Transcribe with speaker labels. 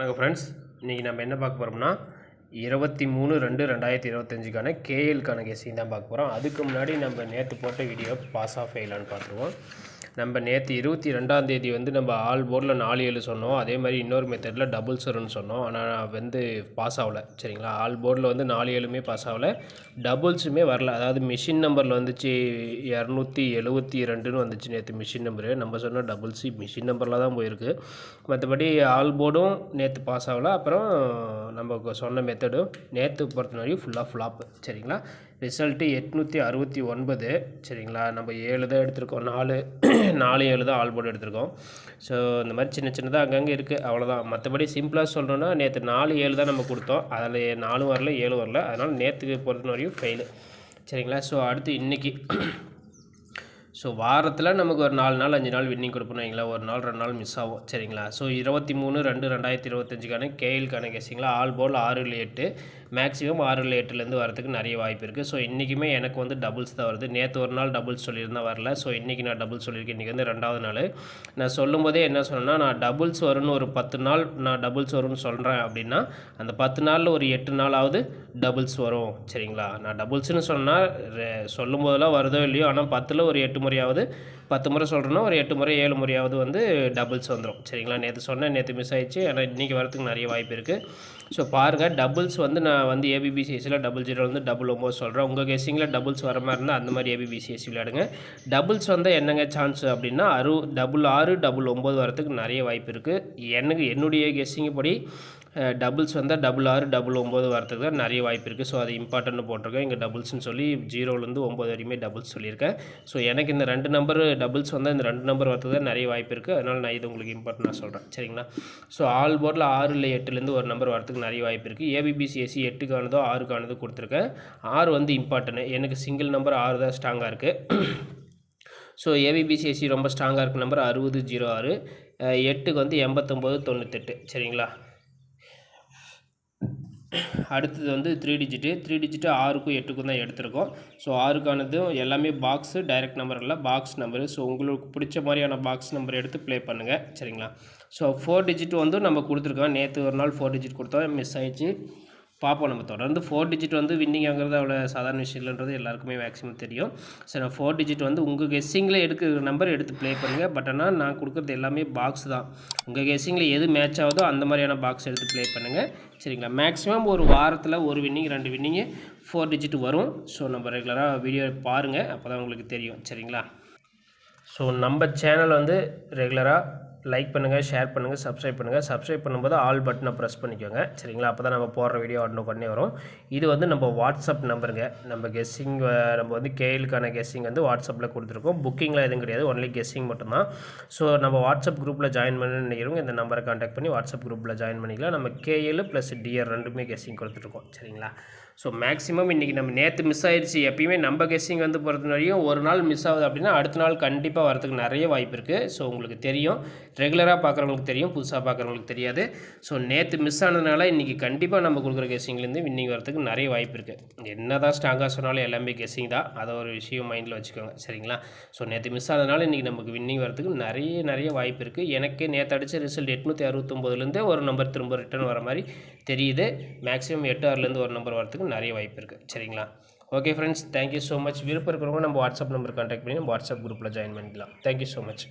Speaker 1: வணக்கம் ஃப்ரெண்ட்ஸ், இன்றைக்கி நம்ம என்ன பார்க்க போகிறோம்னா 23/2/2025க்கான கேஎல்கான கெஸ்ஸிங் தான் பார்க்க போகிறோம். அதுக்கு முன்னாடி நம்ம நேற்று போட்ட வீடியோ பாஸ் ஆஃப் ஃபெயிலான்னு பார்த்துருவோம். நம்ம நேற்று 22ஆம் தேதி வந்து நம்ம ஆல் போர்டில் 4-7 சொன்னோம். அதே மாதிரி இன்னொரு மெத்தடில் டபுள்ஸ் வரும்னு சொன்னோம். ஆனால் வந்து பாஸ் ஆகலை. சரிங்களா, ஆல் போர்டில் வந்து 4-7மே பாஸ் ஆகலை, டபுள்ஸுமே வரல. அதாவது மிஷின் நம்பரில் வந்துச்சு 272ன்னு வந்துச்சு நேற்று மிஷின் நம்பரு. நம்ம சொன்ன டபுள்ஸு மிஷின் நம்பரில் தான் போயிருக்கு. மற்றபடி ஆல் போர்டும் நேற்று பாஸ் ஆகலை. அப்புறம் நம்ம சொன்ன மெத்தடும் நேற்று பொறுத்த வரையும் ஃபுல்லாக ஃப்ளாப்பு. சரிங்களா, ரிசல்ட்டு 869. சரிங்களா, நம்ம 7 தான் எடுத்திருக்கோம். 4-7 தான் ஆல் போர்டு எடுத்திருக்கோம். ஸோ இந்த மாதிரி சின்ன சின்னதாக அங்கங்கே இருக்குது, அவ்வளோதான். மற்றபடி சிம்பிளாக சொல்லணுன்னா நேற்று 4-7 தான் நம்ம கொடுத்தோம். அதில் 4 வரல, 7 வரல. அதனால் நேற்றுக்கு பொறுத்த வரையும் ஃபெயிலு. சரிங்களா, ஸோ அடுத்து இன்றைக்கி ஸோ வாரத்தில் நமக்கு ஒரு 4 நாள் 5 நாள் வின்னிங் கொடுப்போம் வைங்களா, ஒரு நாள் 2 நாள் மிஸ் ஆகும். சரிங்களா, ஸோ 23/2/2025க்கான கேஎல்கான கெஸ்ஸிங்கில் ஆல் போர்டில் 6-8, மேக்ஸிமம் 6-8லேருந்து வரதுக்கு நிறைய வாய்ப்பு இருக்குது. ஸோ இன்றைக்குமே எனக்கு வந்து டபுள்ஸ் தான் வருது. நேற்று ஒரு நாள் டபுள்ஸ் சொல்லியிருந்தால் வரல. ஸோ இன்றைக்கி நான் டபுள்ஸ் சொல்லியிருக்கேன். இன்றைக்கி வந்து 2வது நாள். நான் சொல்லும் போதே என்ன சொன்னேன்னா, நான் டபுள்ஸ் வரும்னு ஒரு 10 நாள் நான் டபுள்ஸ் வரும்னு சொல்கிறேன் அப்படின்னா அந்த 10 நாளில் ஒரு 8 நாளாவது டபுள்ஸ் வரும். சரிங்களா, நான் டபுள்ஸ்னு சொன்னால் சொல்லும் போதெல்லாம் வருதோ இல்லையோ, ஆனால் 10ல் ஒரு 8 முறையாவது, 10 முறை சொல்கிறேன்னா ஒரு 8 முறை 7 முறையாவது வந்து டபுள்ஸ் வந்துடும். சரிங்களா, நேற்று சொன்னேன், நேற்று மிஸ் ஆகிடுச்சு. ஆனால் இன்றைக்கி வரதுக்கு நிறைய வாய்ப்பு இருக்குது. ஸோ பாருங்கள், டபுள்ஸ் வந்து நான் வந்து ஏபிபிசிஎஸ்சியில் 00 வந்து 9 சொல்கிறேன். உங்கள் கெஸ்ஸிங்கில் டபுள்ஸ் வர மாதிரி இருந்தால் அந்த மாதிரி ஏபிபிசிஎஸ்சி விளையாடுங்க. டபுள்ஸ் வந்து என்னங்க சான்ஸ் அப்படின்னா 6, 9 வரதுக்கு நிறைய வாய்ப்பு இருக்குது. என்னுடைய கெஸ்ஸிங் படி டபுள்ஸ் வந்தால் 6, 9 வரதுக்கு தான் நிறைய வாய்ப்பு இருக்குது. ஸோ அது இம்பார்ட்டன்ட்னு போட்டிருக்கேன். இங்கே டபுள்ஸ்னு சொல்லி 0லேருந்து 9 வரையுமே டபுள்ஸ் சொல்லியிருக்கேன். ஸோ எனக்கு இந்த 2 நம்பர் டபுள்ஸ் வந்தால் இந்த 2 நம்பர் வரதுக்கு தான் நிறைய வாய்ப்பு இருக்குது. அதனால் நான் இது உங்களுக்கு இம்பார்ட்டன்டாக சொல்கிறேன். சரிங்களா, ஸோ ஆல் போர்டில் 6 இல்லை 8லேருந்து ஒரு நம்பர் வரதுக்கு நிறைய வாய்ப்பு இருக்குது. ஏபிபிசிஎஸ்சி 8க்கானதோ 6க்கானதோ கொடுத்துருக்கேன். 6 வந்து இம்பார்ட்டன்ட். எனக்கு சிங்கிள் நம்பர் 6 தான் ஸ்ட்ராங்காக இருக்குது. ஸோ ஏபிபிசிஎஸ்சி ரொம்ப ஸ்ட்ராங்காக இருக்குது நம்பர் 6006. 8க்கு வந்து 8998. சரிங்களா, அடுத்தது வந்து 3 டிஜிட்டு 6க்கும் 8க்கும் தான் எடுத்திருக்கோம். ஸோ 6க்கானதும் எல்லாமே பாக்ஸு, டைரக்ட் நம்பர் இல்லை, பாக்ஸ் நம்பரு. ஸோ உங்களுக்கு பிடிச்ச மாதிரியான பாக்ஸ் நம்பர் எடுத்து ப்ளே பண்ணுங்கள். சரிங்களா, ஸோ 4 டிஜிட் வந்து நம்ம கொடுத்துருக்கோம். நேற்று ஒரு நாள் 4 டிஜிட் கொடுத்தோம், மிஸ் ஆகிடுச்சு. பார்ப்போம். நம்ம தொடர்ந்து 4 டிஜிட் வந்து வின்னிங் ஆகிறது அவ்வளோ சாதாரண விஷயம் இல்லைன்றது எல்லாருக்குமே மேக்ஸிமம் தெரியும். சரி, நான் 4 டிஜிட் வந்து உங்கள் கெஸ்ஸிங்கில் எடுக்கிற நம்பர் எடுத்து ப்ளே பண்ணுங்கள். பட் ஆனால் நான் கொடுக்குறது எல்லாமே பாக்ஸ் தான். உங்கள் கெஸ்ஸிங்கில் எது மேட்ச் ஆகுதோ அந்த மாதிரியான பாக்ஸ் எடுத்து ப்ளே பண்ணுங்கள். சரிங்களா, மேக்ஸிமம் ஒரு வாரத்தில் ஒரு வின்னிங் 2 வின்னிங்கு 4 டிஜிட் வரும். ஸோ நம்ம ரெகுலராக வீடியோ பாருங்கள், அப்போ தான் உங்களுக்கு தெரியும். சரிங்களா, ஸோ நம்ம சேனல் வந்து ரெகுலராக லைக் பண்ணுங்கள், ஷேர் பண்ணுங்கள், சப்ஸ்கிரைப் பண்ணுங்கள். சப்ஸ்கிரைப் பண்ணும்போது ஆல் பட்டனை ப்ரெஸ் பண்ணிக்கோங்க. சரிங்களா, அப்போ தான் நம்ம போடுற வீடியோ உடனே வரும். இது வந்து நம்ம வாட்ஸ்அப் நம்பருங்க. நம்ம கெஸ்ஸிங் நம்ம வந்து கேஎல்கான கெஸ்ஸிங் வந்து வாட்ஸ்அப்பில் கொடுத்துருக்கோம். புக்கிங்கில் எதுவும் கிடையாது, ஒன்லி கெஸ்ஸிங் மட்டும்தான். ஸோ நம்ம வாட்ஸ்அப் குரூப்பில் ஜாயின் பண்ணணும்னு நினைக்கிறவங்க இந்த நம்பரை கான்டாக்ட் பண்ணி வாட்ஸ்அப் குரூப்பில் ஜாயின் பண்ணிக்கலாம். நம்ம கேஎல் ப்ளஸ் டிஆர் ரெண்டுமே கெஸ்ஸிங் கொடுத்துருக்கோம். சரிங்களா, ஸோ மேக்ஸிமம் இன்றைக்கி நம்ம நேற்று மிஸ் ஆயிடுச்சு. எப்பயுமே நம்ம கெஸ்ஸிங் வந்து பொறுத்த வரையும் ஒரு நாள் மிஸ் ஆகுது அப்படின்னா அடுத்த நாள் கண்டிப்பாக வரதுக்கு நிறைய வாய்ப்பு இருக்குது. ஸோ உங்களுக்கு தெரியும், ரெகுலராக பார்க்குறவங்களுக்கு தெரியும், புதுசாக பார்க்குறவங்களுக்கு தெரியாது. ஸோ நேற்று மிஸ் ஆனதுனால இன்றைக்கி கண்டிப்பாக நம்ம கொடுக்குற கெஸ்ஸிங்லேருந்து வின்னிங் வரதுக்கு நிறைய வாய்ப்பு இருக்குது. என்ன தான் ஸ்ட்ராங்காக சொன்னாலும் எல்லாமே கெஸ்ஸிங் தான், அதை ஒரு விஷயம் மைண்டில் வச்சுக்கோங்க. சரிங்களா, ஸோ நேற்று மிஸ் ஆனதுனால இன்றைக்கி நமக்கு வின்னிங் வரதுக்கு நிறைய வாய்ப்பு இருக்குது. எனக்கு நேற்று அடித்த ரிசல்ட் 869லேருந்து ஒரு நம்பர் திரும்ப ரிட்டர்ன் வர மாதிரி தெரியுது. மேக்ஸிமம் 8-6லேருந்து ஒரு நம்பர் வரதுக்கு நிறைய வாய்ப்பு இருக்குது. சரிங்களா, okay friends, thank you so much. விருப்பம் இருக்கிறவங்க நம்ம வாட்ஸ்அப் நம்பர் கான்டாக்ட் பண்ணி நம்ம வாட்ஸ்அப் குரூப்பில் ஜாயின் பண்ணிக்கலாம். Thank you so much.